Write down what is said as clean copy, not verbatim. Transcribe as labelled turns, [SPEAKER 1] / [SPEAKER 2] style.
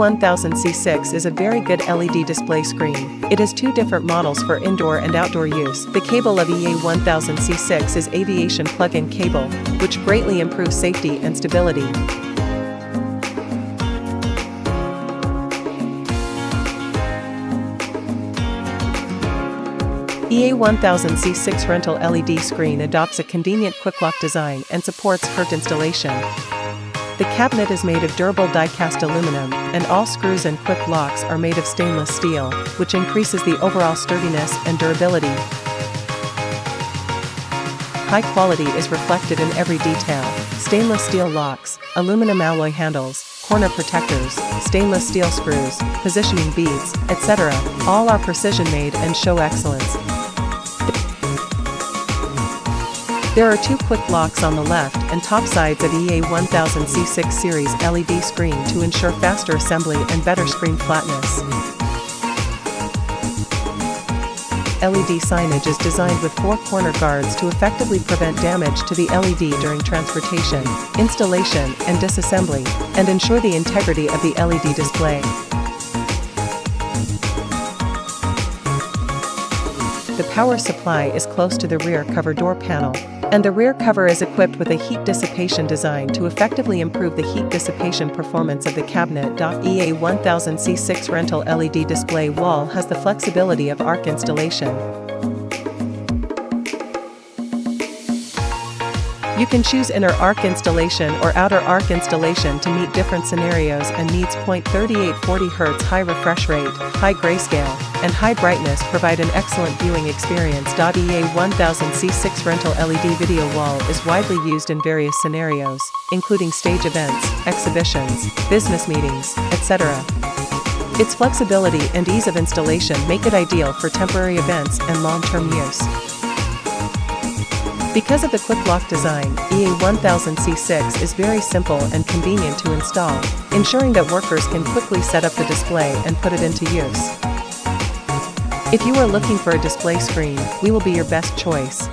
[SPEAKER 1] EA1000C6 is a very good LED display screen. It has two different models for indoor and outdoor use. The cable of EA1000C6 is aviation plug-in cable, which greatly improves safety and stability. EA1000C6 rental LED screen adopts a convenient quick-lock design and supports curved installation. The cabinet is made of durable die-cast aluminum, and all screws and quick locks are made of stainless steel, which increases the overall sturdiness and durability. High quality is reflected in every detail: stainless steel locks, aluminum alloy handles, corner protectors, stainless steel screws, positioning beads, etc. All are precision-made and show excellence. There are two quick locks on the left and top sides of EA1000C6 series LED screen to ensure faster assembly and better screen flatness. LED signage is designed with four corner guards to effectively prevent damage to the LED during transportation, installation, and disassembly, and ensure the integrity of the LED display. The power supply is close to the rear cover door panel, and the rear cover is equipped with a heat dissipation design to effectively improve the heat dissipation performance of the cabinet. EA1000C6 rental LED display wall has the flexibility of arc installation. You can choose inner arc installation or outer arc installation to meet different scenarios and needs. 3840 Hz high refresh rate, high grayscale, and high brightness provide an excellent viewing experience. EA1000C6 rental LED video wall is widely used in various scenarios, including stage events, exhibitions, business meetings, etc. Its flexibility and ease of installation make it ideal for temporary events and long-term use. Because of the quick lock design, EA1000C6 is very simple and convenient to install, ensuring that workers can quickly set up the display and put it into use. If you are looking for a display screen, we will be your best choice.